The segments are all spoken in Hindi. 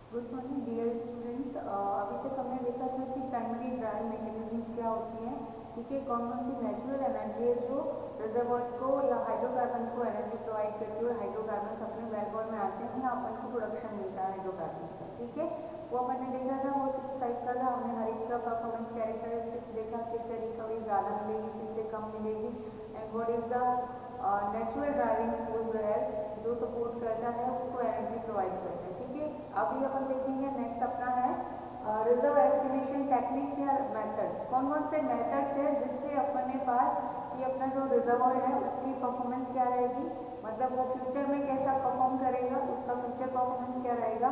Good morning dear students. अभी तक हमने देखा था कि प्राइमरी ड्राइव मैकेनिज्म्स क्या होती हैं। ठीक है, कौन कौन सी नेचुरल एनर्जी है जो रिजर्वॉयर को या हाइड्रोकार्बन्स को एनर्जी प्रोवाइड करती है और हाइड्रोकार्बन्स अपने वेल बॉल में आते हैं या अपन को प्रोडक्शन मिलता है हाइड्रोकार्बन्स का। ठीक है, वो अपन ने देखा था, वो 6 टाइप का था। हमने हर एक का परफॉर्मेंस कैरेक्टरिस्टिक्स देखा, किससे रिकवरी ज़्यादा मिलेगी, किससे कम मिलेगी, and what is the natural driving force जो है जो सपोर्ट करता है उसको एनर्जी प्रोवाइड करता है। ठीक है, अभी अपन देखेंगे नेक्स्ट अपना है रिजर्व एस्टिमेशन टेक्निक्स या मेथड्स। कौन कौन से मेथड्स है जिससे अपने पास कि अपना जो रिजर्वर है उसकी परफॉर्मेंस क्या रहेगी, मतलब वो फ्यूचर में कैसा परफॉर्म करेगा, उसका फ्यूचर परफॉर्मेंस क्या रहेगा।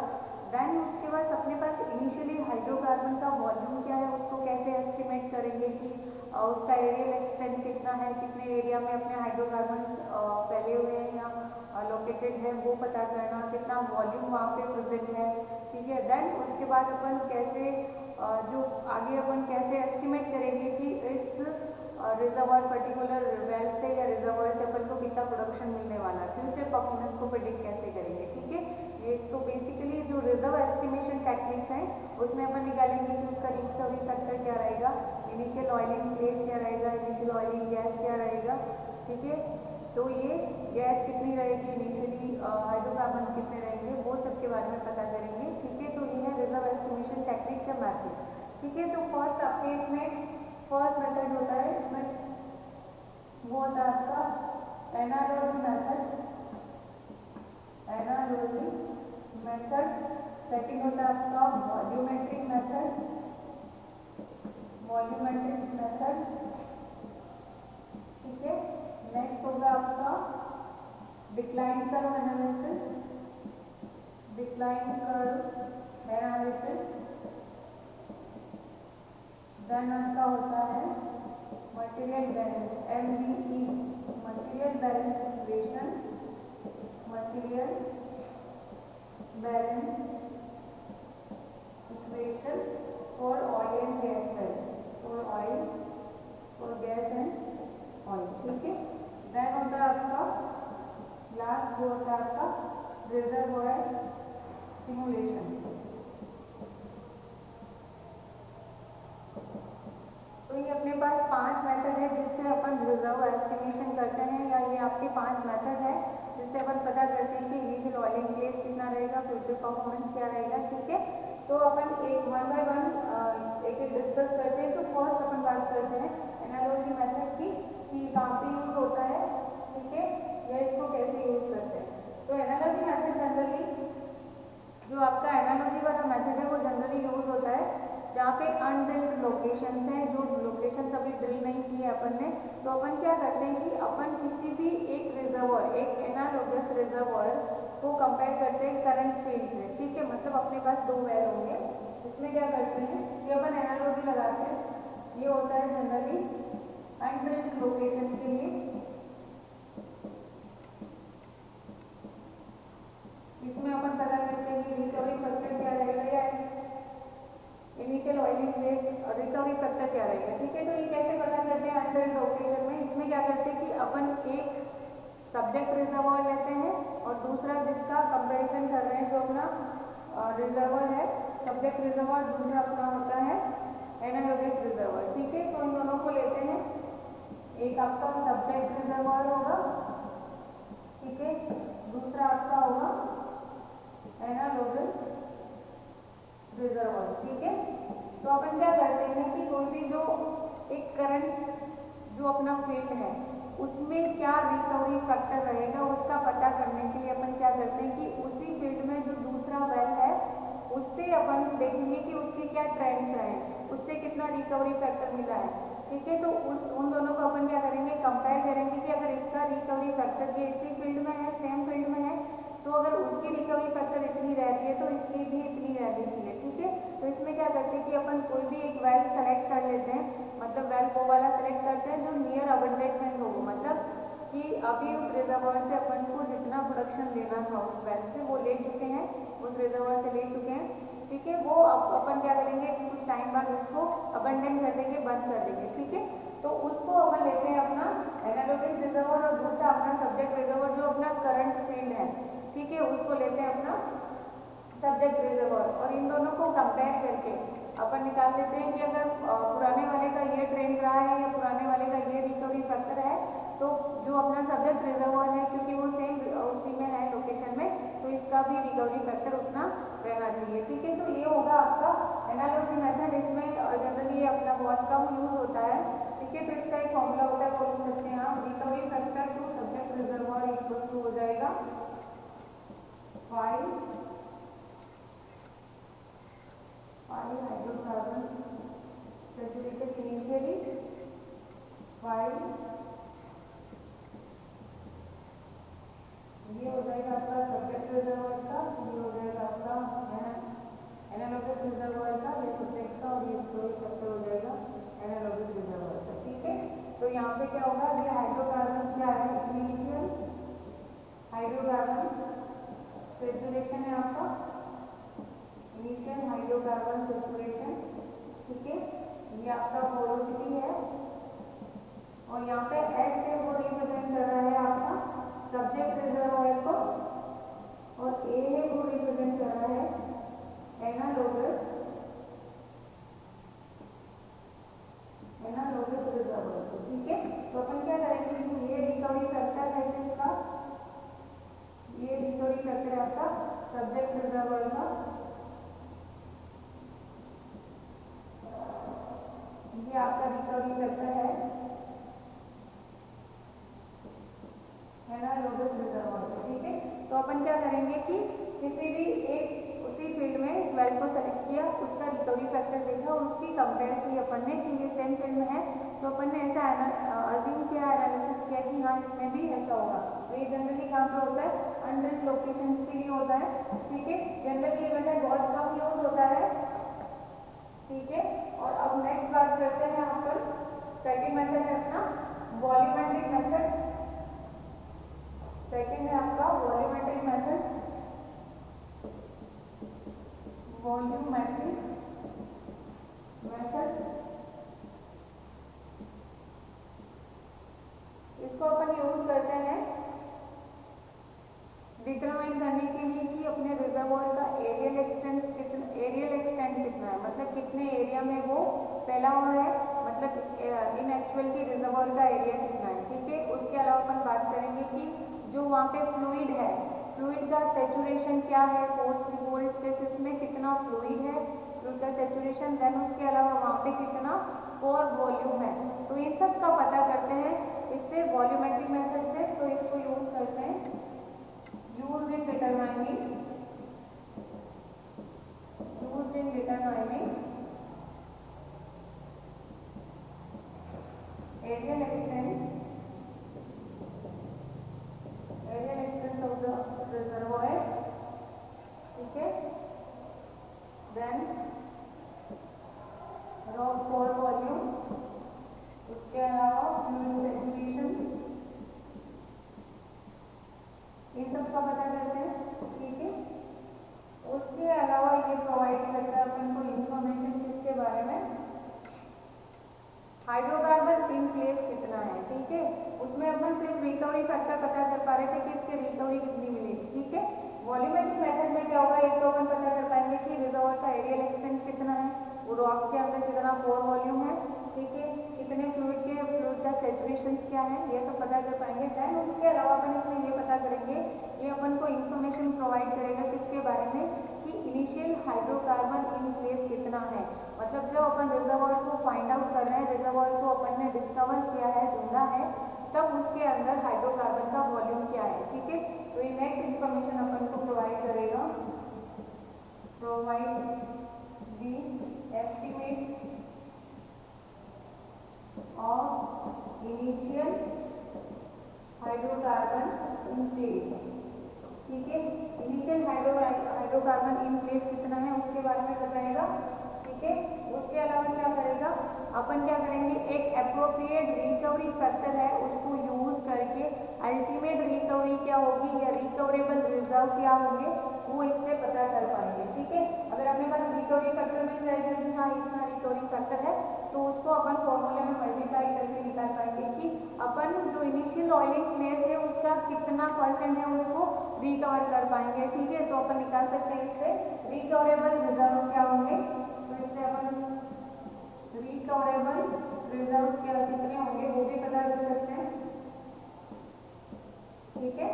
देन उसके बाद अपने पास इनिशियली हाइड्रोकार्बन का वॉल्यूम क्या है, उसको कैसे एस्टिमेट करेंगे कि उसका एरियल एक्सटेंट कितना है, कितने एरिया में अपने हाइड्रोकार्बन्स फैले हुए हैं या लोकेटेड है वो पता करना, कितना वॉल्यूम वहाँ पे प्रेजेंट है। ठीक है, देन उसके बाद अपन कैसे जो आगे अपन कैसे एस्टिमेट करेंगे कि इस रिजर्वर पर्टिकुलर वेल से या रिजर्वर से अपन को कितना प्रोडक्शन मिलने वाला है, फ्यूचर परफॉर्मेंस को प्रिडिक्ट कैसे करेंगे। ठीक है, ये तो बेसिकली जो रिजर्व एस्टिमेशन टेक्निक्स हैं उसमें अपन निकालेंगे कि उसका रिकवरी फैक्टर क्या रहेगा, इनिशियल ऑयलिंग प्लेस क्या रहेगा, इनिशियल ऑयलिंग गैस क्या रहेगा। ठीक है, तो ये गैस कितनी रहेगी, इनिशियली हाइड्रोकार्बन्स कितने रहेंगे, वो सब के बारे में पता करेंगे। ठीक है, तो ये है रिजर्व एस्टिमेशन टेक्निक्स या मैथड्स। ठीक है, तो फर्स्ट आपके इसमें फर्स्ट मेथड होता है, इसमें वो होता है आपका analogy method, analogy method. Second होता है आपका वॉल्यूमेट्रिक मेथड, वॉल्यूमेट्रिक मेथड। ठीक है, नेक्स्ट होगा आपका decline curve analysis, decline curve analysis. Then आपका होता है material balance, MBE, material balance equation, material balance equation for oil and gas wells, for oil, for gas and oil. ठीक है, देन होता है आपका लास्ट वो होता है आपका रिजर्वॉयर सिमुलेशन। तो ये अपने पास 5 मेथड है जिससे अपन रिजर्व एस्टिमेशन करते हैं, या ये आपके 5 मेथड है जिससे अपन पता करते हैं कि इनिशियल ऑयलिंग प्लेस कितना रहेगा, फ्यूचर परफॉर्मेंस क्या रहेगा। ठीक है, तो अपन एक वन बाय वन एक एक डिस्कस करते हैं। तो फर्स्ट अपन बात करते हैं एनालॉजी मेथड की कि कहाँ पे यूज होता है। ठीक है, या इसको कैसे यूज करते हैं। तो एनालॉजी मेथड जनरली जो आपका एनालॉजी वाला मेथड है वो जनरली यूज होता है जहाँ पे अनड्रिल्ड लोकेशंस हैं, जो लोकेशंस अभी ड्रिल नहीं की है अपन ने। तो अपन क्या करते हैं कि अपन किसी भी एक रिजर्वर, एक एनालोगस रिजर्वर को कंपेयर करते हैं करंट फील्ड से। ठीक है, मतलब अपने पास 2 वेल होंगे, इसमें क्या करते हैं कि अपन एनालॉजी लगाते हैं। ये होता है जनरली अनड्रिल्ड लोकेशन के लिए। इसमें अपन पता करते हैं कि रिकवरी फैक्टर क्या रहेगा या initial oiling place recovery factor क्या रहेगा। ठीक है, तो ये कैसे पता करते हैं अनड्रिल्ड लोकेशन में। इसमें क्या करते हैं कि अपन एक सब्जेक्ट रिजर्वर लेते हैं और दूसरा जिसका कंपैरिजन कर रहे हैं जो अपना रिजर्वर है, सब्जेक्ट रिजर्वर, दूसरा अपना होता है एनालॉगस रिजर्वर। ठीक है, तो इन दोनों को लेते हैं, एक आपका सब्जेक्ट रिजर्वर होगा, ठीक है, दूसरा आपका होगा एनालॉगस रिजर्वर। ठीक है, तो अपन क्या करते हैं कि कोई भी जो एक करंट जो अपना फील्ड है उसमें क्या रिकवरी फैक्टर रहेगा उसका पता करने के लिए अपन क्या करते हैं कि उसी फील्ड में जो दूसरा वेल है उससे अपन देखेंगे कि उसके क्या ट्रेंड्स रहे, उससे कितना रिकवरी फैक्टर मिला है। ठीक है, तो उन दोनों को अपन क्या करेंगे, कंपेयर करेंगे कि अगर इसका रिकवरी फैक्टर ये इसी फील्ड में है, सेम फील्ड में है, तो अगर उसकी रिकवरी फैक्टर इतनी रहती है तो इसकी भी इतनी रहनी चाहिए। ठीक है, तो इसमें क्या करते हैं कि अपन कोई भी एक वेल सेलेक्ट कर लेते हैं, मतलब वेल वो वाला सेलेक्ट करते हैं जो नियर अबंडेंट हो, मतलब कि अभी उस रिजर्वर से अपन को जितना प्रोडक्शन लेना था उस वेल से वो ले चुके हैं, उस रिजर्वर से ले चुके हैं। ठीक है, वो अपन क्या करेंगे कि कुछ टाइम बाद उसको अबंडेंट कर देंगे, बंद कर देंगे। ठीक है, तो उसको अपन लेते हैं अपना एनालॉगस रिजर्वर और दूसरा अपना सब्जेक्ट रिजर्वर जो अपना करंट फील्ड है। ठीक है, उसको लेते हैं अपना सब्जेक्ट रिजर्वॉयर, और इन दोनों को कंपेयर करके अपन निकाल देते हैं कि अगर पुराने वाले का ये ट्रेंड रहा है या पुराने वाले का ये रिकवरी फैक्टर है, तो जो अपना सब्जेक्ट रिजर्वॉयर है क्योंकि वो सेम उसी में है लोकेशन में, तो इसका भी रिकवरी फैक्टर उतना रहना चाहिए। ठीक है, तो ये होगा आपका एनालॉजी मेथड। इसमें जनरली ये अपना बहुत कम यूज होता है। ठीक है, तो इसका एक फॉर्मूला होता है, वो लिख सकते हैं आप, recovery factor to subject reservoir equals to हो जाएगा 5 हाइड्रोकार्बन सैचुरेशन इनिशियली 5, ये हो जाएगा आपका सब्जेक्ट रिजर्वॉयर का, ये हो जाएगा आपका एनालॉगस रिजर्वॉयर का, ये सब्जेक्ट का, और ये फैक्टर हो जाएगा एनालॉगस रिजर्वॉयर का। ठीक है, तो यहाँ पे क्या होगा, ये हाइड्रोकार्बन क्या है, इनिशियल हाइड्रोकार्बन सैचुरेशन है आपका, इनिशियल हाइड्रोकार्बन सैचुरेशन। ठीक है, ये आपका पोरोसिटी है, और यहाँ पे एस से वो रिप्रेजेंट कर रहा है आपका सब्जेक्ट रिजर्वॉयर को, और ए है वो रिप्रेजेंट कर रहा है एनालॉगस रिजर्वॉयर को। ठीक है, तो अपन क्या करेंगे कि ये रिकवरी फैक्टर है किसका, ये रिकवरी फैक्टर है आपका सब्जेक्ट रिजर्वॉयर का, ये आपका रिकवरी फैक्टर है एनालॉगस रिजर्वॉयर का। ठीक है, तो अपन क्या करेंगे कि किसी भी एक उसी फील्ड में 12 को सेलेक्ट किया, उसका रिकवरी फैक्टर देखा और उसकी कंपेयर की अपन ने कि ये सेम फील्ड में है, तो अपन ने ऐसा अज्यूम किया, एनालिसिस किया कि हाँ इसमें भी ऐसा होगा। तो ये जनरली कहाँ पे होता है, अनड्रिल्ड लोकेशंस के लिए होता है। ठीक है, जनरली ये मेथड बहुत कम यूज होता है। ठीक है, और अब नेक्स्ट बात करते हैं अपन, सेकेंड मेथड है अपना वॉल्यूमेट्रिक मेथड। सेकेंड है आपका वॉल्यूमेट्रिक मेथड, वॉल्यूमेट्रिक मेथड। इसको अपन यूज करते हैं डिटरमाइन करने के लिए कि अपने रिजर्वॉयर का एरियल एक्सटेंट कितना है, मतलब कितने एरिया में वो फैला हुआ है, मतलब इन एक्चुअल की रिजर्वॉयर का एरिया कितना है। ठीक है, उसके अलावा अपन बात करेंगे कि जो वहाँ पे फ्लूइड है, फ्लूइड का सेचुरेशन क्या है, पोर स्पेसेस में कितना फ्लूइड है, फ्लूइड का सेचुरेशन, देन उसके अलावा वहाँ पे कितना पोर वॉल्यूम है, तो इन सब का पता करते हैं इससे वॉल्यूमेट्रिक मेथड से। तो इसको यूज करते हैं, use in determining areal extents of the reservoir. ठीक है, देन रॉक पोर वॉल्यूम, उसके अलावा फ्लूइड सैचुरेशन, इन सब का पता करते हैं। ठीक है, उसके अलावा ये प्रोवाइड करता है अपन को इंफॉर्मेशन किसके बारे में, हाइड्रोकार्बन इन प्लेस कितना है। ठीक है, उसमें अपन सिर्फ रिकवरी फैक्टर पता कर पा रहे थे कि इसकी रिकवरी कितनी मिलेगी। ठीक है, वॉल्यूमेट्रिक मेथड में क्या होगा, एक तो अपन पता कर पाएंगे कि रिजर्वॉयर का एरियल एक्सटेंट कितना है, वो रॉक के अंदर कितना पोर वॉल्यूम है। ठीक है, कितने फ्लूइड का सेचुरेशन क्या है, ये सब पता कर पाएंगे। देन उसके अलावा अपन इसमें ये पता करेंगे, ये अपन को इंफॉर्मेशन प्रोवाइड करेगा किसके बारे में, कि इनिशियल हाइड्रोकार्बन इन प्लेस कितना है, मतलब जब अपन रिजर्वॉयर को फाइंड आउट कर रहे हैं, रिजर्वॉयर को अपन ने डिस्कवर किया है, ढूंढा है, तब उसके अंदर हाइड्रोकार्बन का वॉल्यूम क्या है। ठीक है, तो ये नेक्स्ट इंफॉर्मेशन अपन को प्रोवाइड करेगा, provides the estimates of initial hydrocarbon in place. ठीक है, इनिशियल हाइड्रोकार्बन इन प्लेस कितना है उसके बारे में बताएगा। ठीक है, उसके अलावा क्या करेगा, अपन क्या करेंगे, एक एप्रोप्रिएट रिकवरी फैक्टर है उसको यूज करके अल्टीमेट रिकवरी क्या होगी या रिकवरेबल रिजर्व क्या होंगे, वो इससे पता कर पाएंगे। ठीक है, अगर अपने पास रिकवरी फैक्टर मिल जाएगा कि हाँ इतना रिकवरी फैक्टर है, तो उसको अपन फॉर्मूले में मल्टीप्लाई करके निकाल पाएंगे कि अपन जो इनिशियल ऑयलिंग प्लेस है उसका कितना परसेंट है उसको रिकवर कर पाएंगे। ठीक है, तो अपन निकाल सकते हैं इससे रिकवरेबल रिजर्व क्या होंगे। तो इससे अपन रिकवरेबल रिजर्व्स क्या कितने होंगे वो भी पता कर सकते हैं। ठीक है,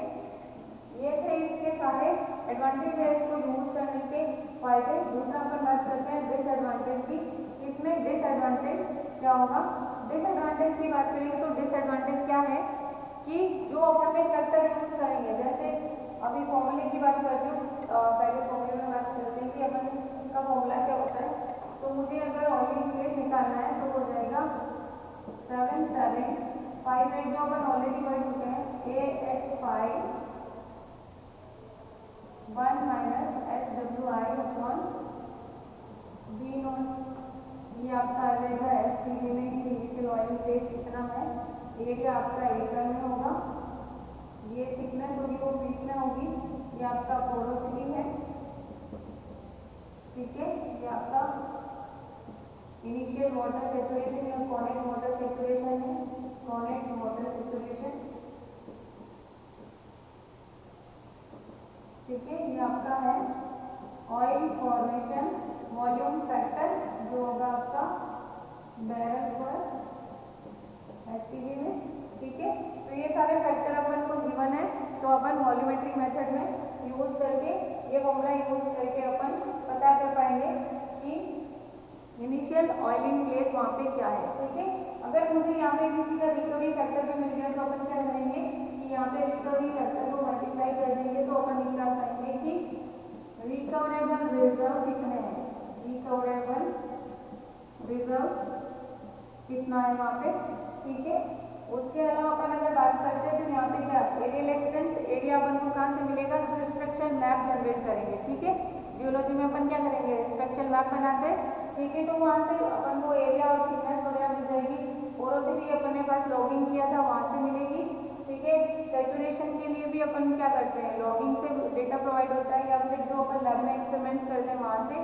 ये थे इसके सारे एडवांटेज है इसको यूज करने के फायदे। दूसरा अपन बात करते हैं डिसएडवांटेज की। इसमें डिसएडवांटेज क्या होगा, डिसएडवांटेज की बात करेंगे तो डिसएडवांटेज क्या है कि जो अपन ने फैक्टर यूज करेंगे, जैसे अभी फॉर्मूले की बात करते हैं, पहले फॉर्मूले में बात करते हैं कि अपन इसका फॉर्मूला क्या होता है। तो मुझे अगर ऑयलिंग प्लेस निकालना है तो हो जाएगा 7758 जो अपन ऑलरेडी पढ़ चुके हैं, AH5 1 minus SWI upon B not. ये आपका आ जाएगा STD में कि इनिशियल ऑयलिंग प्लेस कितना है, एरिया आपका एकड़ में होगा, ये थिकनेस होगी वो फीट में होगी, ये आपका पोरोसिटी है। ठीक है, ये आपका इनिशियल वाटर सेचुरेशन या कॉनेट वाटर सेचुरेशन है, कॉनेट वाटर सेचुरेशन। ठीक है, ये आपका है ऑयल फॉर्मेशन वॉल्यूम फैक्टर जो होगा आपका बैरल पर एसटीडी में। ठीक है, तो ये सारे फैक्टर अपन को गिवन है, तो अपन वॉल्यूमेट्रिक मेथड में यूज करके ये फॉर्मूला यूज करके अपन पता कर पाएंगे कि इनिशियल ऑयलिंग प्लेस वहाँ पे क्या है। ठीक है, अगर मुझे यहाँ पे किसी का रिकवरी फैक्टर भी मिल गया तो अपन क्या करेंगे कि यहाँ पे रिकवरी फैक्टर को मल्टीप्लाई कर देंगे तो अपन निकाल पाएंगे कि रिकवरेबल रिजर्व कितने हैं, रिकवरेबल रिजर्व कितना है वहाँ पे। ठीक है, उसके अलावा अपन अगर बात करते हैं तो यहाँ पे क्या एरियल एक्सटेंस, एरिया अपन को कहाँ से मिलेगा, जो स्ट्रक्चर मैप जनरेट करेंगे। ठीक है, जियोलॉजी में अपन क्या करेंगे स्ट्रक्चर मैप बनाते हैं। ठीक है, तो वहाँ से अपन को एरिया और थिकनेस वगैरह मिल जाएगी। पोरोसिटी अपन ने पास लॉगिंग किया था वहाँ से मिलेगी। ठीक है, सैचुरेशन के लिए भी अपन क्या करते हैं लॉगिंग से डेटा प्रोवाइड होता है, या फिर जो अपन लैब में एक्सपेरिमेंट्स करते हैं वहाँ से।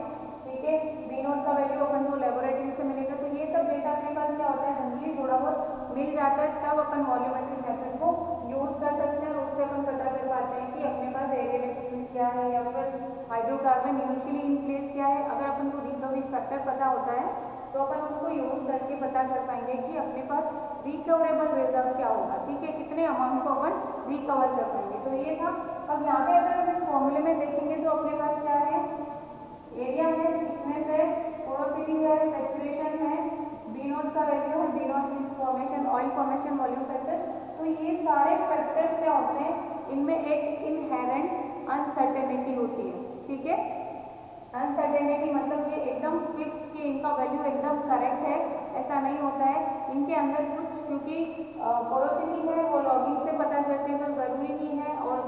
ठीक है, बी नोट का वैल्यू अपन को लेबोरेटरी से मिलेगा। तो ये सब डेटा अपने पास क्या होता है जनरली थोड़ा बहुत मिल जाता है, तब अपन वॉल्यूमेट्रिक मेथड को यूज कर सकते हैं और उससे अपन पता कर पाते हैं कि अपने पास एरियल एक्सटेंस क्या है या फिर हाइड्रोकार्बन इनिशियली इन प्लेस क्या है। अगर अपन को रिकवरी फैक्टर पता होता है तो अपन उसको यूज करके पता कर पाएंगे कि अपने पास रिकवरेबल रिजर्व क्या होगा। ठीक है, कितने अमाउंट को अपन रिकवर कर पाएंगे। तो ये था। अब यहाँ पे अगर हम इस फॉर्मूले में देखेंगे तो अपने पास क्या है, एरिया है, थिकनेस है, पोरोसिटी है, सैचुरेशन है, बी नोट का वैल्यू है, D naught means formation oil formation volume factor. तो ये सारे फैक्टर्स क्या होते हैं, इनमें एक इनहेरेंट अनसर्टेनिटी होती है। ठीक है, अनसर्टेनिटी मतलब ये एकदम फिक्स्ड कि इनका वैल्यू एकदम करेक्ट है ऐसा नहीं होता है। इनके अंदर कुछ, क्योंकि पोरोसिटी है वो लॉगिंग से पता करते हैं तो ज़रूरी नहीं है, और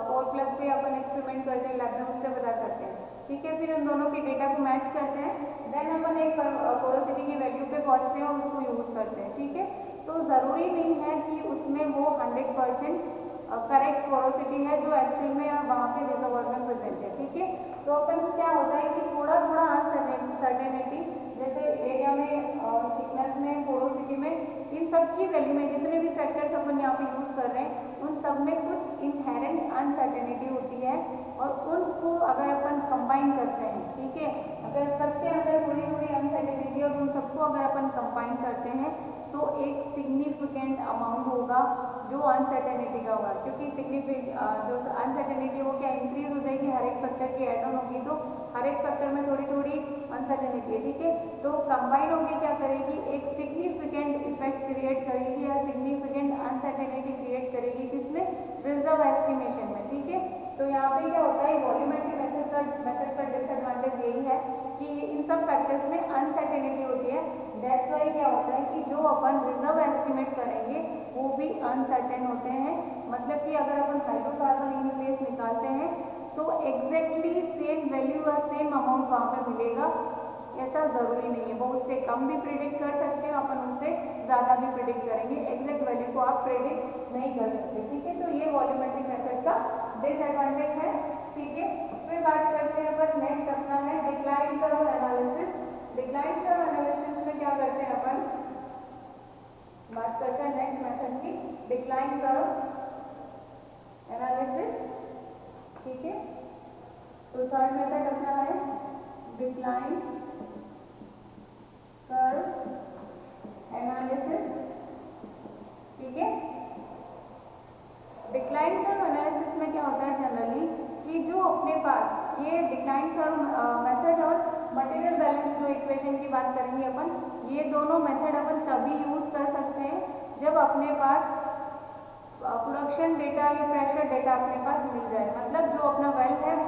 कोर प्लग पे अपन एक्सपेरिमेंट करते हैं लैब में उससे पता करते हैं। ठीक है, फिर उन दोनों के डेटा को मैच करते हैं, देन अपन एक पोरोसिटी की वैल्यू पे पहुँचते हैं और उसको यूज़ करते हैं। ठीक है, तो ज़रूरी नहीं है कि उसमें वो 100% करेक्ट पोरोसिटी है जो एक्चुअल में वहाँ पे रिजर्वॉयर में प्रेजेंट है। ठीक है, तो अपन को क्या होता है कि थोड़ा थोड़ा अनसर्टेनिटी, जैसे एरिया में, थिकनेस में, पोरोसिटी में, इन सब की वैल्यू में जितने भी फैक्टर्स अपन यहाँ पे यूज कर रहे हैं उन सब में कुछ इनहेरेंट अनसर्टेनिटी होती है, और उनको अगर अपन कंबाइन करते हैं, ठीक है, अगर सबके अंदर थोड़ी थोड़ी अनसर्टेनिटी और उन सबको अगर अपन कंबाइन करते हैं तो एक सिग्निफिकेंट अमाउंट होगा जो अनसर्टेनिटी का होगा, क्योंकि जो अनसर्टेनिटी वो क्या इंक्रीज हो जाएगी हर एक फैक्टर की ऐड ऑन होगी, तो हर एक फैक्टर में थोड़ी थोड़ी अनसर्टेनिटी है। ठीक है, तो कंबाइन होके क्या करेगी, एक सिग्निफिकेंट इफेक्ट क्रिएट करेगी या सिग्निफिकेंट अनसर्टेनिटी क्रिएट करेगी, किसमें, रिजर्व एस्टिमेशन में। ठीक है, तो यहाँ पे क्या होता है वॉल्यूमेट्रिक मेथड का डिसएडवांटेज यही है कि इन सब फैक्टर्स में अनसर्टेनिटी होती है। दैट्स वाई क्या होता है कि जो अपन रिजर्व एस्टिमेट करेंगे वो भी अनसर्टेन होते हैं। मतलब कि अगर अपन हाइड्रोकार्बन इन प्लेस निकालते हैं तो एग्जैक्टली सेम वैल्यू या सेम अमाउंट वहाँ पे मिलेगा, ऐसा ज़रूरी नहीं है, वो उससे कम भी प्रिडिक्ट कर सकते हैं, अपन उससे ज़्यादा भी प्रिडिक्ट करेंगे, एग्जैक्ट वैल्यू को आप प्रिडिक्ट नहीं कर सकते। ठीक है, तो ये वॉल्यूमेट्रिक मेथड का डिसएडवांटेज है। ठीक है, फिर बात करते हैं अपन, नेक्स्ट अपना है decline curve analysis. Decline curve analysis में क्या करते हैं अपन, बात करते हैं नेक्स्ट मेथड की, डिक्लाइन कर्व एनालिसिस। ठीक है, तो थर्ड मेथड अपना है डिक्लाइन कर्व एनालिसिस। ठीक है, डिक्लाइन कर्व एनालिसिस में क्या होता है जनरली कि जो अपने पास ये डिक्लाइन कर्व मेथड और मटेरियल बैलेंस जो इक्वेशन की बात करेंगे अपन, ये दोनों मेथड अपन तभी यूज कर सकते हैं जब अपने पास प्रोडक्शन डेटा या प्रेशर डेटा अपने पास मिल जाए। मतलब जो अपना वेल है वो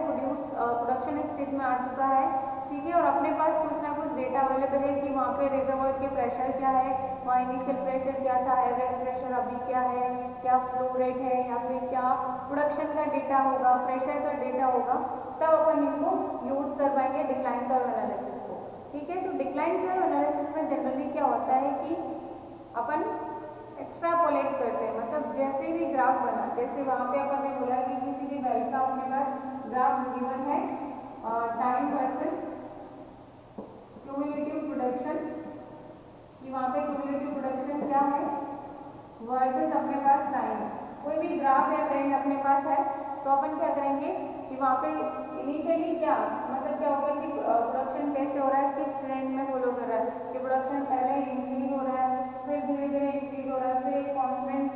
प्रोडक्शन स्टेज में आ चुका है। ठीक है, और अपने पास कुछ ना कुछ डेटा अवेलेबल है कि वहाँ पे रिजर्वॉयर के प्रेशर क्या है, वहाँ इनिशियल प्रेशर क्या था, एवरेज प्रेशर अभी क्या है, क्या फ्लो रेट है, या फिर क्या प्रोडक्शन का डेटा होगा, प्रेशर का डेटा होगा, तब अपन इनको यूज कर पाएंगे डिक्लाइन कर्व एनालिसिस को। ठीक है, तो डिक्लाइन कर्व एनालिसिस में जनरली क्या होता है कि अपन एक्स्ट्रापोलेट करते हैं, मतलब जैसे भी ग्राफ बना, जैसे वहाँ पे अपन ने बोला कि किसी भी वैल्यू का अपने पास ग्राफ गिवन है टाइम वर्सेस क्यूमुलेटिव प्रोडक्शन, कि वहाँ पे क्यूमुलेटिव प्रोडक्शन क्या है वर्सेस अपने पास टाइम। कोई भी ग्राफ या ट्रेंड अपने पास है तो अपन क्या करेंगे कि वहाँ पे इनिशियली क्या मतलब क्या होगा कि प्रोडक्शन कैसे हो रहा है, किस ट्रेंड में फॉलो कर रहा है, कि प्रोडक्शन पहले इंक्रीज हो रहा है, फिर धीरे धीरे इंक्रीज हो रहा है, फिर एक कांस्टेंट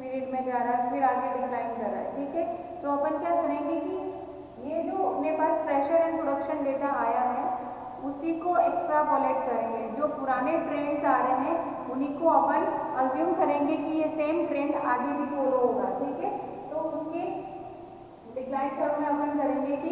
पीरियड में जा रहा है, फिर आगे डिक्लाइन कर रहा है। ठीक है, तो अपन क्या करेंगे कि ये जो अपने पास प्रेशर एंड प्रोडक्शन डेटा आया है उसी को एक्स्ट्रापोलेट करेंगे, जो पुराने ट्रेंड्स आ रहे हैं उन्हीं को अपन अज्यूम करेंगे कि ये सेम ट्रेंड आगे भी फॉलो होगा। ठीक है, तो उसके डिक्लाइन कर्व में अपन करेंगे कि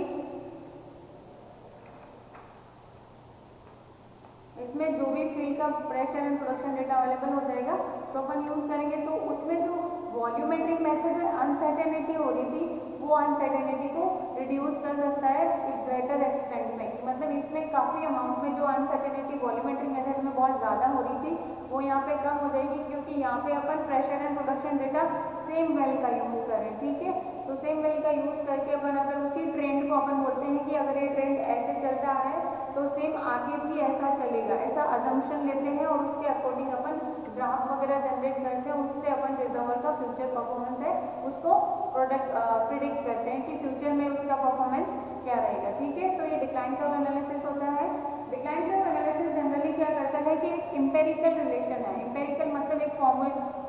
इसमें जो भी फील्ड का pressure and production data available हो जाएगा तो अपन यूज करेंगे। तो उसमें जो वॉल्यूमेट्रिक मेथड में अनसर्टेनिटी हो रही थी वो अनसर्टेनिटी को रिड्यूस कर सकता है एक ग्रेटर एक्सटेंट में, मतलब इसमें काफ़ी अमाउंट में जो अनसर्टेनिटी वॉल्यूमेट्रिक मेथड में बहुत ज़्यादा हो रही थी वो यहाँ पे कम हो जाएगी, क्योंकि यहाँ पे अपन pressure and production data same well का यूज़ करें। ठीक है, तो सेम वेल का यूज़ करके अपन अगर उसी ट्रेंड को अपन बोलते हैं कि अगर ये ट्रेंड ऐसे चलता आ रहा है तो सेम आगे भी ऐसा चलेगा, ऐसा अजम्पशन लेते हैं और उसके अकॉर्डिंग अपन ग्राफ वगैरह जनरेट करते हैं, उससे अपन रिजर्वर का फ्यूचर परफॉर्मेंस है उसको प्रिडिक्ट करते हैं कि फ्यूचर में उसका परफॉर्मेंस क्या रहेगा। ठीक है, तो ये डिक्लाइन कर्व एनालिसिस होता है। डिक्लाइन कर्व एनालिसिस जनरली क्या करता है कि एक एम्पेरिकल रिलेशन है, एम्पेरिकल मतलब एक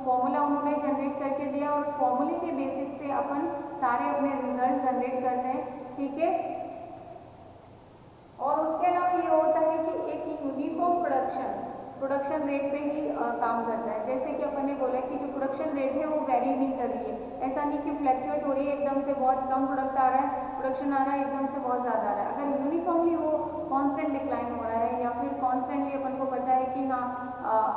फॉर्मूला उन्होंने जनरेट करके दिया और उस फॉर्मूले के बेसिस पे अपन सारे अपने रिजल्ट जनरेट करते हैं। ठीक है, और उसके अलावा ये होता है कि एक यूनिफॉर्म प्रोडक्शन रेट पे ही काम करता है। जैसे कि अपन ने बोला कि जो प्रोडक्शन रेट है वो वेरी नहीं कर रही है, ऐसा नहीं कि फ्लैक्चुएट हो रही है, एकदम से बहुत कम प्रोडक्शन आ रहा है, एकदम से बहुत ज़्यादा आ रहा है। अगर यूनिफॉर्मली वो कांस्टेंट डिक्लाइन हो रहा है या फिर कांस्टेंटली अपन को पता है कि हाँ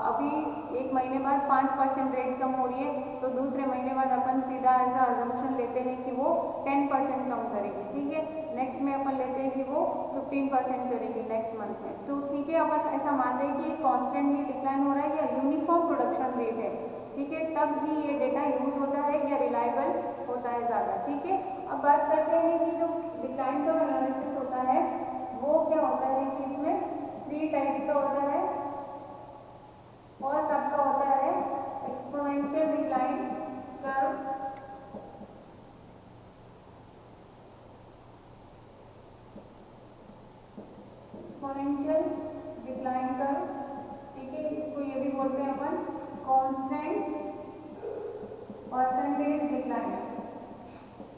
अभी एक महीने बाद 5% रेट कम हो रही है तो दूसरे महीने बाद अपन सीधा ऐसा अजम्पशन लेते हैं कि वो 10% कम करेगी। ठीक है, नेक्स्ट में अपन लेते हैं कि वो 15% करेगी नेक्स्ट मंथ में। तो ठीक है, अपन ऐसा मान रहे हैं कि कॉन्स्टेंटली डिक्लाइन हो रहा है या यूनिफॉर्म प्रोडक्शन रेट है। ठीक है, तब ही ये डेटा यूज होता है या रिलायबल होता है ज़्यादा। ठीक है, अब बात करते हैं कि जो डिक्लाइन कर्व एनालिसिस होता है वो क्या होता है कि इसमें 3 टाइप्स का होता है। फर्स्ट आपका होता है exponential decline curve, exponential decline curve. ठीक है, इसको ये भी बोलते हैं अपन constant percentage decline,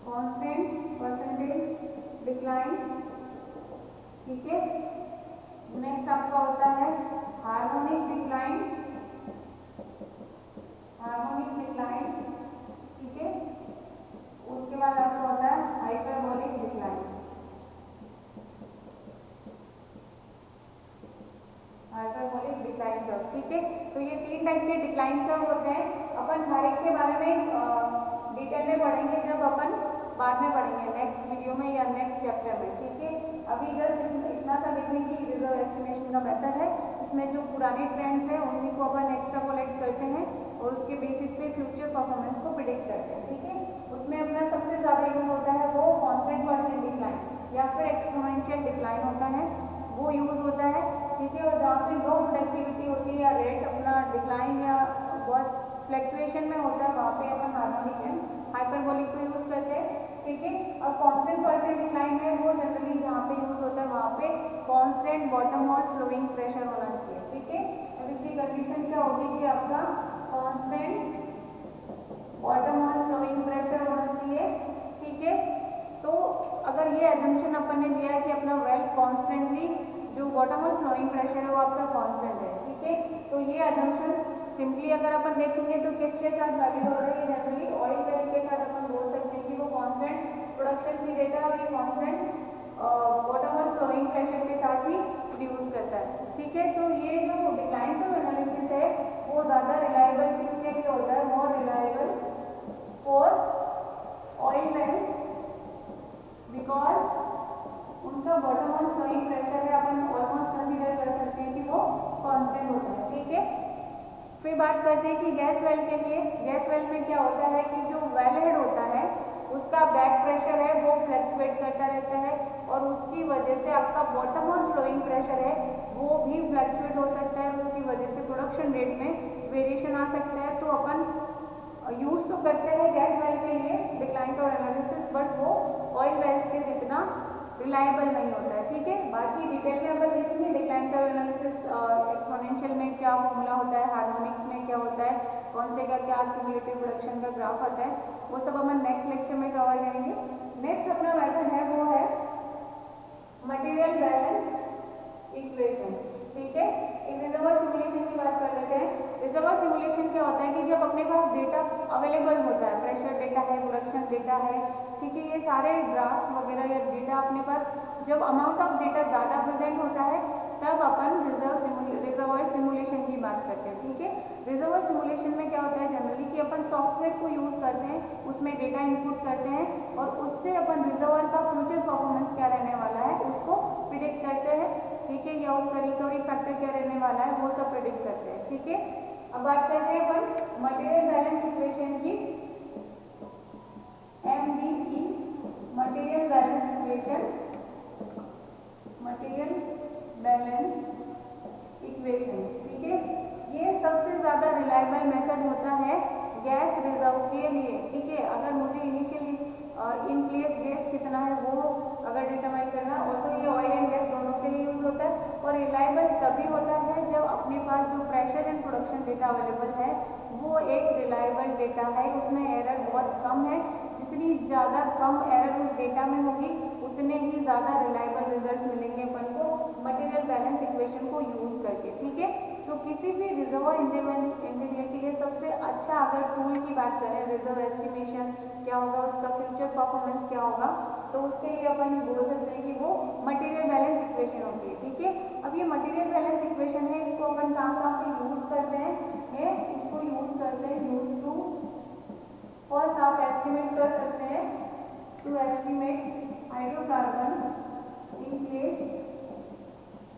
constant percentage decline. ठीक है, नेक्स्ट आपका होता है हार्मोनिक डिक्लाइन, हार्मोनिक डिक्लाइन। ठीक है, उसके बाद आपका होता है hyperbolic decline, hyperbolic decline curve. ठीक है, तो ये 3 टाइप के डिक्लाइन कर्व होते हैं। अपन हर एक के बारे में डिटेल में पढ़ेंगे जब अपन बाद में पढ़ेंगे नेक्स्ट वीडियो में या नेक्स्ट चैप्टर में, ठीक है। अभी जस्ट इतना सा देखने की रिजर्व एस्टिमेशन का मेथड है, इसमें जो पुराने ट्रेंड्स हैं उन्हीं को अपन एक्स्ट्रापोलेट करते हैं और उसके बेसिस पे फ्यूचर परफॉर्मेंस को प्रिडिक्ट करते हैं, ठीक है। उसमें अपना सबसे ज़्यादा यूज होता है वो कांस्टेंट परसेंट डिक्लाइन या फिर एक्सपोनेंशियल डिक्लाइन होता है, वो यूज होता है, ठीक है। और जहाँ पे लो प्रोडक्टिविटी होती है या रेट अपना डिक्लाइन या बहुत फ्लक्चुएशन में होता है, वहाँ पे अपन हार्मोनिक एंड हाइपरबोलिक को यूज करते हैं, ठीक है। और कांस्टेंट परसेंट डिक्लाइन है वो जनरली जहाँ पे यूज होता है वहाँ पे कांस्टेंट बॉटम और फ्लोइंग प्रेशर होना चाहिए, ठीक है। अब इसकी कंडीशन क्या होगी कि आपका कांस्टेंट बॉटम और फ्लोइंग प्रेशर होना चाहिए, ठीक है। तो अगर ये एजम्पशन अपन ने लिया है कि अपना वेल कॉन्स्टेंटली जो बॉटम और फ्लोइंग प्रेशर है वो आपका कांस्टेंट है, ठीक है। तो ये एजम्पशन सिंपली अगर अपन देखेंगे तो किसके साथ वैलिड हो रहा है, जनरली ऑयल वेल के साथ अपन बोल सकते हैं कि वो कांस्टेंट प्रोडक्शन भी देता है और ये कांस्टेंट बॉटम और फ्लोइंग प्रेशर के साथ ही प्रोड्यूस करता है, ठीक है। तो ये जो डिक्लाइन कर्व एनालिसिस है वो ज़्यादा रिलायबल किसके लिए होता है, more reliable for oil wells because उनका बॉटम और फ्लोइंग प्रेशर है अपन ऑलमोस्ट कंसीडर कर सकते हैं कि वो कांस्टेंट होता है, ठीक है। फिर बात करते हैं कि गैस वेल के लिए। गैस वेल में क्या होता है कि जो वेल हेड होता है उसका बैक प्रेशर है वो फ्लक्चुएट करता रहता है और उसकी वजह से आपका बॉटम और फ्लोइंग प्रेशर है वो भी फ्लक्चुएट हो सकता है, उसकी वजह से प्रोडक्शन रेट में वेरिएशन आ सकता है। तो अपन यूज तो करते हैं गैस वेल के लिए डिक्लाइन कर्व एनालिसिस, बट वो ऑयल वेल्स के जितना रिलायबल नहीं होता है, ठीक है। बाकी डिटेल में अपन देखेंगे डिक्लाइन कर्व एनालिसिस, एक्सपोनेंशियल में क्या फॉर्मूला होता है, हार्मोनिक में क्या होता है, कौन से का क्या क्यूमुलेटिव प्रोडक्शन का ग्राफ आता है, वो सब अपन नेक्स्ट लेक्चर में कवर करेंगे। नेक्स्ट अपना मेथड है वो है मटेरियल बैलेंस इक्वेशन, ठीक है। एक रिजर्वॉयर सिमुलेशन की बात कर लेते हैं। रिजर्वॉयर सिमुलेशन क्या होता है कि जब अपने पास डेटा अवेलेबल होता है, प्रेशर डेटा है, प्रोडक्शन डेटा है, ठीक है, ये सारे ग्राफ्स वगैरह या डेटा अपने पास जब अमाउंट ऑफ डेटा ज़्यादा प्रेजेंट होता है तब अपन रिजर्वॉयर सिमुलेशन की बात करते हैं, ठीक है। रिजर्वॉयर सिमुलेशन में क्या होता है जनरली कि अपन सॉफ्टवेयर को यूज़ करते हैं, उसमें डेटा इनपुट करते हैं और उससे अपन रिजर्वॉयर का फ्यूचर परफॉर्मेंस क्या रहने वाला है उसको प्रिडिक्ट करते हैं, ठीक है, या उसका रिकवरी फैक्टर क्या रहने वाला है वो सब प्रिडिक्ट करते हैं, ठीक है। अब बात करते हैं अपन मटेरियल बैलेंस इक्वेशन की, MBE material balance equation, material balance equation, ठीक है। ये सबसे ज़्यादा रिलायबल मेथड होता है गैस रिजर्व के लिए, ठीक है। अगर मुझे इनिशियली इन प्लेस गैस कितना है वो अगर डिटरमाइन करना हो तो ये ऑयल एंड गैस दोनों के लिए यूज होता है और रिलायबल तभी होता है जब अपने पास जो pressure and production data available है वो एक रिलायबल डेटा है, उसमें एरर बहुत कम है। जितनी ज़्यादा कम एरर उस डेटा में होगी उतने ही ज़्यादा रिलायबल रिजल्ट्स मिलेंगे अपन को मटेरियल बैलेंस इक्वेशन को यूज़ करके, ठीक है। तो किसी भी रिजर्वॉयर इंजीनियर के लिए सबसे अच्छा अगर टूल की बात करें, रिजर्व एस्टिमेशन क्या होगा, उसका फ्यूचर परफॉर्मेंस क्या होगा, तो उसके लिए अपन बोल सकते हैं कि वो मटेरियल बैलेंस इक्वेशन होती है, ठीक है। अब ये मटेरियल बैलेंस इक्वेशन है, इसको अपन कहाँ पे यूज करते हैं, इसको यूज करते हैं यूज टू, फर्स्ट आप एस्टिमेट कर सकते हैं to estimate hydrocarbon in place,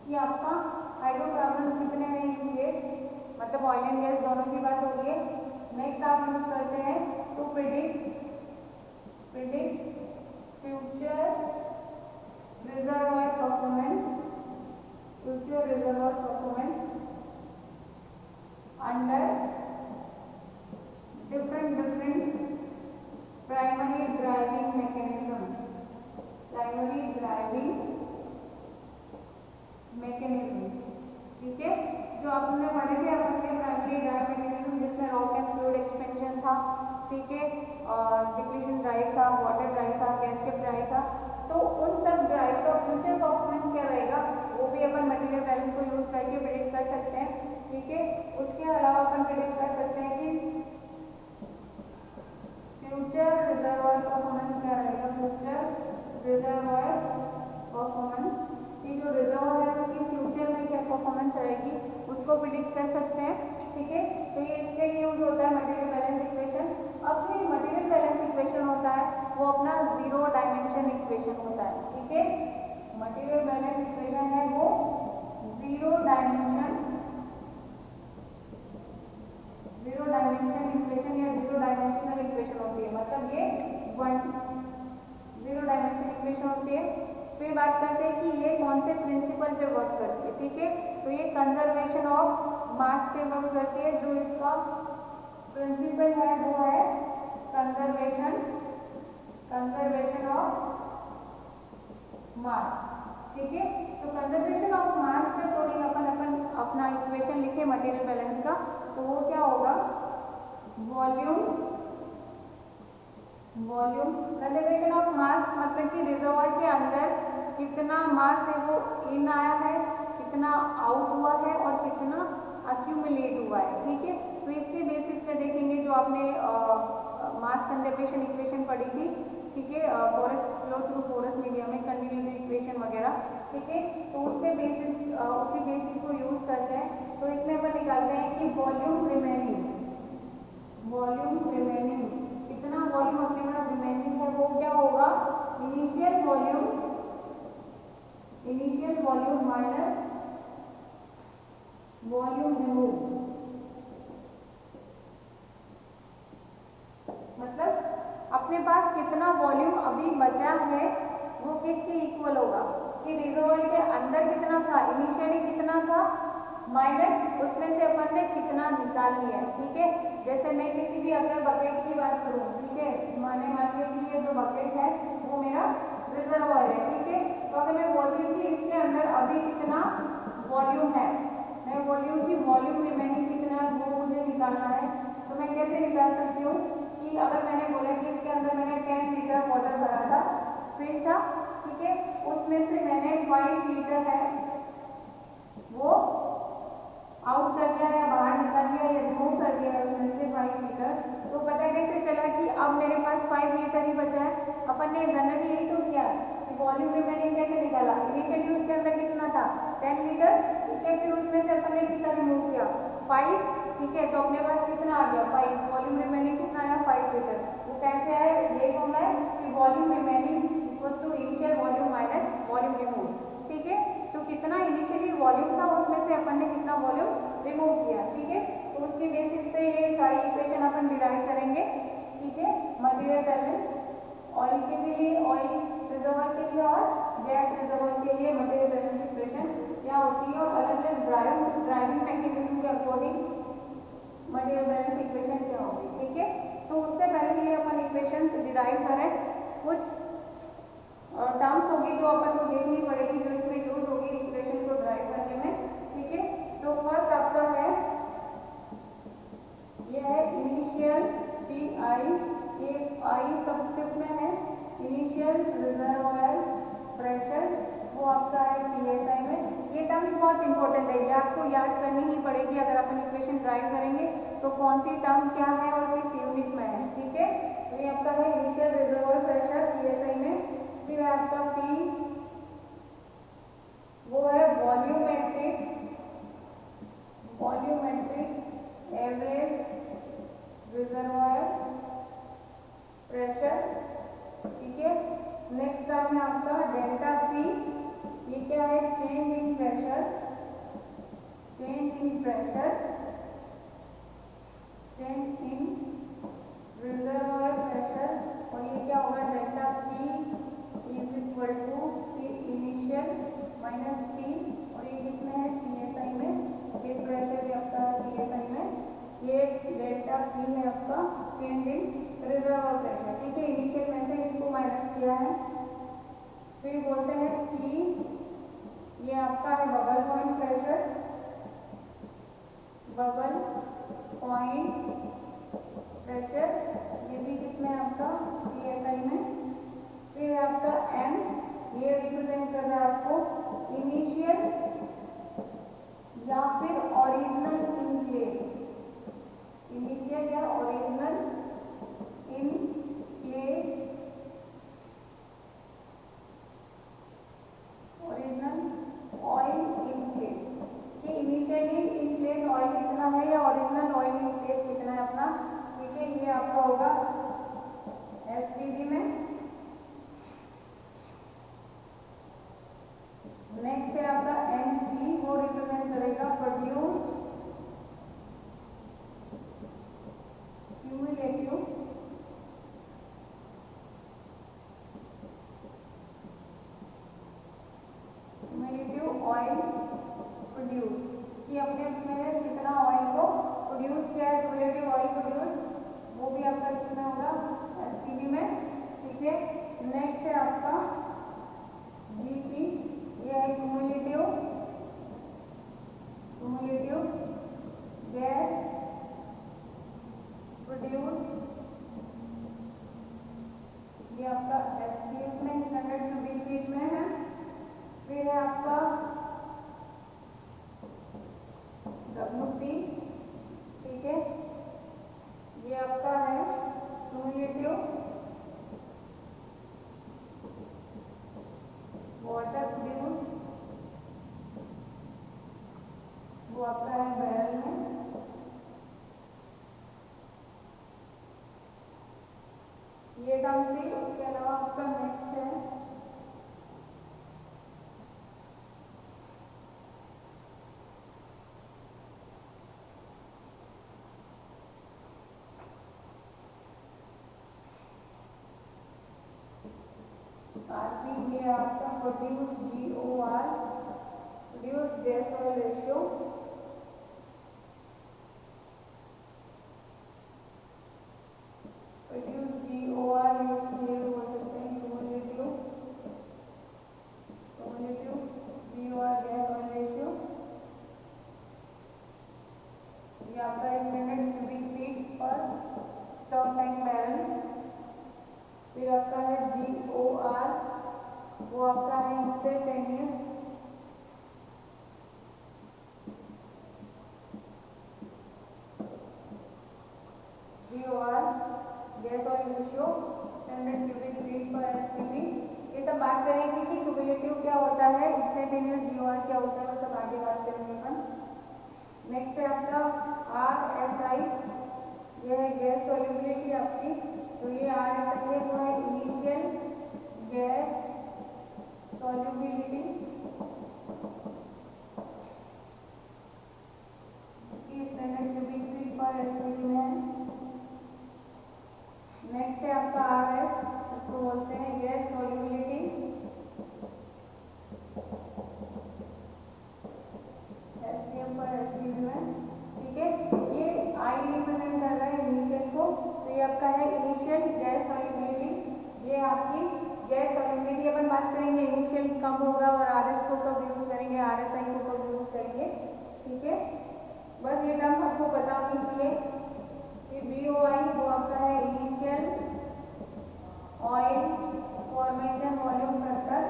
ये आपका हाइड्रोकार्बन कितने हैं इन प्लेस, मतलब ऑयल एंड गैस दोनों की बात हो रही है। नेक्स्ट आप यूज करते हैं to predict future reservoir performance, future reservoir performance under different primary driving mechanism, primary driving mechanism, ठीक है। जो आपने पढ़े थे अपन के प्राइमरी ड्राइव मैकेनिज्म जिसमें रॉक एंड फ्लूइड एक्सपेंशन था, ठीक है, और डिप्लीशन ड्राइव था, वाटर ड्राइव था, गैसकेप ड्राइव था, तो उन सब ड्राइव का फ्यूचर परफॉर्मेंस क्या रहेगा वो भी अपन मटेरियल बैलेंस को यूज करके प्रिडिक्ट कर सकते हैं, ठीक है। उसके अलावा अपन प्रिडिक्ट कर सकते हैं कि फ्यूचर रिजर्वॉयर परफॉर्मेंस क्या रहेगा, फ्यूचर रिजर्वॉयर परफॉर्मेंस की जो रिजर्वॉयर है उसकी फ्यूचर में क्या परफॉर्मेंस रहेगी उसको प्रिडिक्ट कर सकते हैं, ठीक है। तो ये इसके लिए यूज होता है मटेरियल बैलेंस इक्वेशन। अब जो ये मटेरियल बैलेंस इक्वेशन होता है वो अपना जीरो डायमेंशन इक्वेशन होता है, ठीक है। मटेरियल बैलेंस इक्वेशन है वो जीरो डायमेंशन इक्वेशन या जीरो डायमेंशनल इक्वेशन होती है, मतलब ये जीरो डायमेंशन इक्वेशन होती है। फिर बात करते हैं कि ये कौन से प्रिंसिपल पे वर्क करती है, ठीक है। तो ये कंजर्वेशन ऑफ मास पे वर्क करती है। जो इसका प्रिंसिपल है वो है कंजर्वेशन ऑफ मास, ठीक है। तो कंजर्वेशन ऑफ मास के अकॉर्डिंग अपन अपना इक्वेशन लिखे मटेरियल बैलेंस का, तो वो क्या होगा, वॉल्यूम कंजर्वेशन ऑफ मास मतलब कि रिजर्वॉयर के अंदर कितना मास है वो इन आया है, कितना आउट हुआ है और कितना अक्यूमुलेट हुआ है, ठीक है। तो इसके बेसिस पे देखेंगे जो आपने मास कंजर्वेशन इक्वेशन पढ़ी थी, ठीक है, porous flow through porous medium में कंटिन्यूटी इक्वेशन वगैरह, ठीक है। तो उसके बेसिस उसी बेसिस को यूज करते हैं। तो इसमें अपन निकालते हैं कि वॉल्यूम रिमेनिंग कितना वॉल्यूम अपने पास रिमेनिंग है वो क्या होगा, initial volume minus volume remove, मतलब अपने पास कितना वॉल्यूम अभी बचा है वो किसके इक्वल होगा, कि रिजर्वॉयर के अंदर कितना था, इनिशियली कितना था, माइनस उसमें से अपन ने कितना निकाल लिया है, ठीक है। जैसे मैं किसी भी अगर बकेट की बात करूं, ठीक है, मान लिया कि ये जो बकेट है वो मेरा रिजर्वॉयर है, ठीक है। तो अगर मैं बोलती हूँ कि इसके अंदर अभी कितना वॉल्यूम है, मैं बोल रही हूँ कि वॉल्यूम रिमेनिंग कितना है वो मुझे निकालना है, तो मैं कैसे निकाल सकती हूँ कि अगर मैंने बोला कि इसके अंदर मैंने 10 लीटर वाटर भरा था, फिल था, ठीक है, उसमें से मैंने 5 लीटर है वो आउट कर दिया या बाहर निकाल दिया या रिमूव कर दिया है उसमें से 5 लीटर, तो पता कैसे चला कि अब मेरे पास 5 लीटर ही बचा है। अपन ने जनरली यही तो किया कि वॉल्यूम रिमेनिंग कैसे निकाला, इनिशियली उसके अंदर कितना था 10 लीटर, ठीक है, फिर उसमें से अपन ने कितना रिमूव किया 5, ठीक है, तो अपने पास कितना आ गया 5, वॉल्यूम रिमेनिंग कितना आया 5 लीटर। वो कैसे आया, ये फॉर्मूला है कि volume remaining equals to initial volume minus volume remove, ठीक है। तो कितना इनिशियली वॉल्यूम था उसमें से अपन ने कितना वॉल्यूम रिमूव किया, ठीक है। तो उसके बेसिस पे ये सारी इक्वेशन अपन डिराइव करेंगे, ठीक है। मटेरियल बैलेंस ऑयल के लिए, ऑयल रिजर्वॉयर के लिए और गैस रिजर्वॉयर के लिए मटेरियल बैलेंस इक्वेशन क्या होती है, और अलग अलग ड्राइविंग मैकेनिज्म के अकॉर्डिंग मटेरियल बैलेंस इक्वेशन क्या होगी, ठीक है। तो उससे पहले ये अपन इक्वेशंस डिराइव करें, कुछ टर्म्स होगी जो अपन को देखनी पड़ेगी जो इसमें यूज होगी इक्वेशन को ड्राइव करने में, ठीक है। तो फर्स्ट आपका है ये है इनिशियल पीआई, ये आई सबस्क्रिप्ट में है, इनिशियल रिजर्वॉयर प्रेशर वो आपका है पीएसआई में। ये टर्म्स बहुत इंपॉर्टेंट है, ये आपको याद करनी ही पड़ेगी अगर अपन इक्वेशन ड्राइव करेंगे तो कौन सी टर्म क्या है और किस यूनिट में है, ठीक है। तो ये आपका है इनिशियल रिजर्वॉयर प्रेशर पीएसआई में। फिर आपका P वो है वॉल्यूमेट्रिक एवरेज रिजर्वॉयर प्रेशर, ठीक है। नेक्स्ट टर्म है आपका डेल्टा P, ये क्या है, change in pressure, change in reservoir pressure, और ये क्या होगा delta P is equal to P initial minus P, और ये किसमें है PSI में, ये प्रेशर भी आपका PSI में, ये डेल्टा P है आपका चेंज इन रिजर्वॉयर प्रेशर, ठीक है। इनिशियल में से इसको माइनस किया है। फिर बोलते हैं P, ये आपका है bubble point pressure, bubble point pressure, ये भी किसमें आपका PSI में। फिर आपका M, ये रिप्रेजेंट कर रहा है आपको इनिशियल या फिर ओरिजिनल इन प्लेस, इनिशियल या original in place, original oil in place, कि इनिशियली इन प्लेस ऑयल कितना है या ओरिजिनल ऑयल इन प्लेस कितना है अपना, ठीक है। ये आपका होगा STD में, क्यूमुलेटिव ऑयल प्रोड्यूस, कि अपने में कितना ऑयल को प्रोड्यूस किया है, क्यूमुलेटिव ऑयल प्रोड्यूस, वो भी आपका किसमें होगा, एसटीपी में। ठीक है, नेक्स्ट है आपका जीपी, ये है क्यूमुलेटिव गैस प्रोड्यूस, ये आपका एससीएच में, स्टैंडर्ड क्यूबिक फीट में है। फिर है आपका डब्ल्यूपी, ठीक है, ये आपका है क्यूमुलेटिव वाटर प्रोड्यूस, वो आपका है बैरल में। ये टर्म्स थी। उसके अलावा आपका नेक्स्ट है आरपी, ये आपका produce GOR, produce gas oil ratio. Produce GOR use बोल सकते हैं, cumulative GOR gas oil ratio. ये आपका स्टैंडर्ड क्यूबिक फीट पर स्टॉक टैंक बैरल। फिर आपका है GOR, वो आपका है instantaneous GOR gas oil ratio, standard cubic feet पर एसटीपी। ये सब बात करेंगे कि क्यूमुलेटिव क्या होता है, इंस्टेंटेनियस GOR क्या होता है, वो सब आगे बात करेंगे अपन। नेक्स्ट है आपका RSI, ये है गैस सॉल्युबिलिटी आपकी। तो ये RSI है, वो है initial guess solubility, standard cubic feet पर एसटीपी में है। नेक्स्ट है आपका RS, उसको बोलते हैं गैस सॉल्युबिलिटी, SCM पर एसटीपी में। ठीक है, ये I रिप्रेजेंट कर रहा है इनिशियल को, तो ये आपका है इनिशियल गैस सॉल्युबिलिटी। ये आपकी गैस सॉल्युबिलिटी अपन बात करेंगे इनिशियल कब होगा और RS को कब यूज करेंगे, RSI को कब यूज करेंगे। ठीक है, बस ये टर्म आपको पता होनी चाहिए कि BOI वो आपका है initial oil formation volume factor,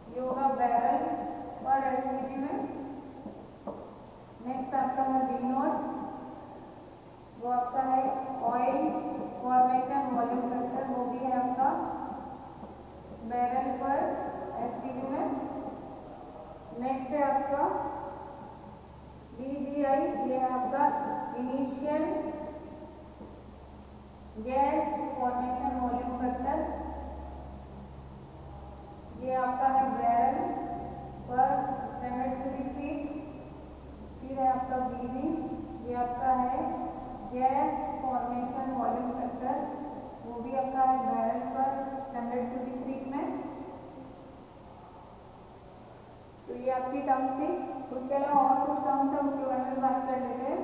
ये होगा बैरल पर एसटीपी में। नेक्स्ट आपका है B0, वो आपका है ऑयल फॉर्मेशन वॉल्यूम फैक्टर, वो भी है आपका बैरल पर एसटीपी में। नेक्स्ट है आपका BGI, ये है आपका initial guess formation volume factor, ये आपका है बैरल पर स्टैंडर्ड क्यूबिक फीट। फिर है आपका BG, ये आपका है गैस फॉर्मेशन वॉल्यूम फैक्टर, वो भी आपका है बैरल पर स्टैंडर्ड क्यूबिक फीट में। तो ये आपकी टर्म्स थी। उसके अलावा और कुछ टर्म्स है, उसके बारे में बात कर लेते हैं।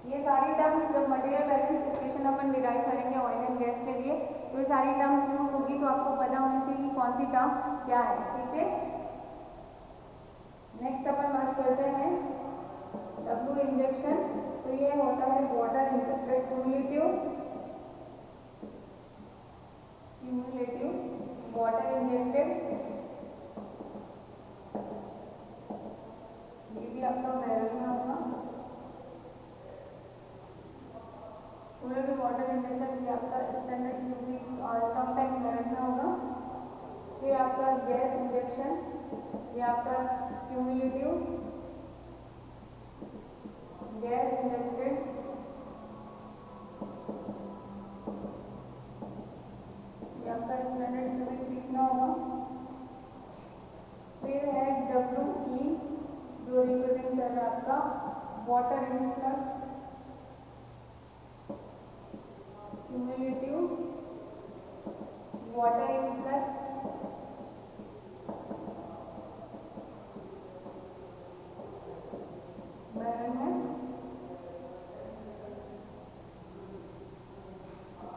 ये सारी टर्म्स जब मटेरियल बैलेंस इक्वेशन अपन डिराइव करेंगे ऑयल एंड गैस के लिए, तो ये सारी टर्म्स यूज होगी, तो आपको पता होनी चाहिए कि कौन सी टर्म क्या है। ठीक है, नेक्स्ट अपन बात करते हैं W इंजेक्शन। तो ये होता है water injected cumulative water injected, ये भी आपका बैरल में होगा। वाटर इंजेक्टर, ये आपका स्टैंडर्ड क्यूबिक और स्टॉक टैंक बैरल में होगा। फिर आपका गैस इंजेक्शन, ये आपका क्यूमुलेटिव गैस इंजेक्टेड, ये आपका स्टैंडर्ड क्यूबिक फीट में होगा। फिर है WE, जो रिप्रेजेंट कर रहा है आपका water influx cumulative water influx, barrel में।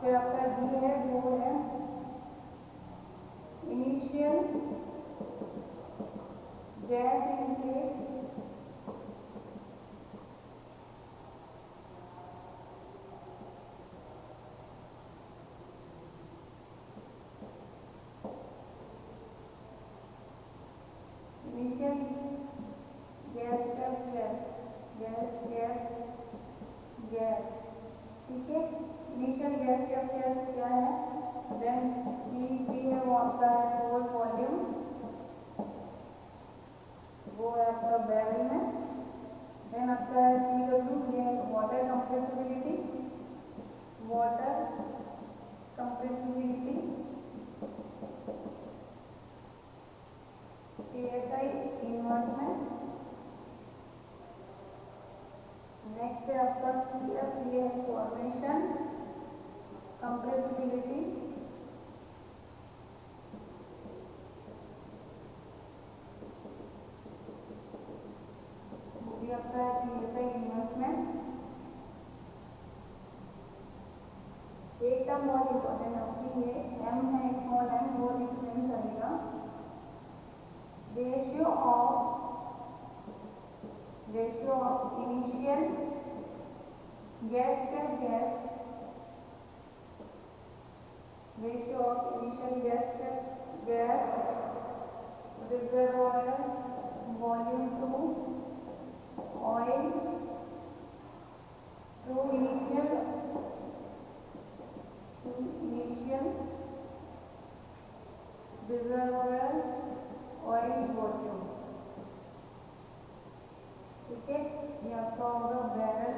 फिर आपका जी है वो है initial gas in place, initial gas cap gas, gas cap gas, ठीक है। इनिशियल गैस गैप गैस क्या है, देन पी है वो आपका है पोर वॉल्यूम, वो है आपका बैरल में। देन आपका है CW, ये है water compressibility, water compressibility, ASI inverse में। नेक्स्ट है आपका CF, ये है फॉर्मेशन कंप्रेसिबिलिटी, वो भी आपका है PSI इनवर्स में। एक टर्म बहुत इंपॉर्टेंट है कि ये m है, स्मॉल m, वो रिप्रेजेंट करेगा ratio of initial gas cap gas, ratio of initial gas cap gas reservoir volume to oil to initial reservoir oil volume, ठीक है। ये आपका होगा बैरल,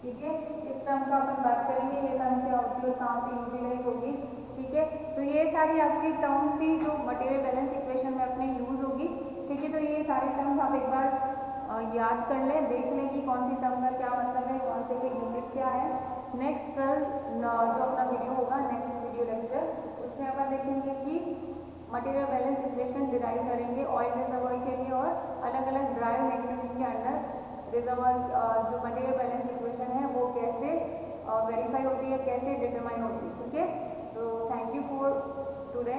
ठीक है। इस टर्म का अपन बात करेंगे, ये टर्म क्या होती है और कहाँ पे यूटिलाइज होगी, ठीक है। तो ये सारी आपकी टर्म्स थी जो मटेरियल बैलेंस इक्वेशन में अपने यूज होगी, ठीक है। तो ये सारी टर्म्स आप एक बार याद कर लें, देख लें कि कौन सी टर्म का क्या मतलब है, कौन से के यूनिट क्या है। नेक्स्ट कल जो अपना वीडियो होगा, नेक्स्ट वीडियो लेक्चर, उसमें अपन देखेंगे कि मटेरियल बैलेंस इक्वेशन डिराइव करेंगे ऑयल रिजर्वॉयर के लिए और अलग अलग ड्राइव मैकेनिज्म के अंडर रिजर्वॉयर जो मटेरियल बैलेंस इक्वेशन है वो कैसे वेरीफाई होती है, कैसे डिटरमाइन होती है, ठीक है। So thank you for today.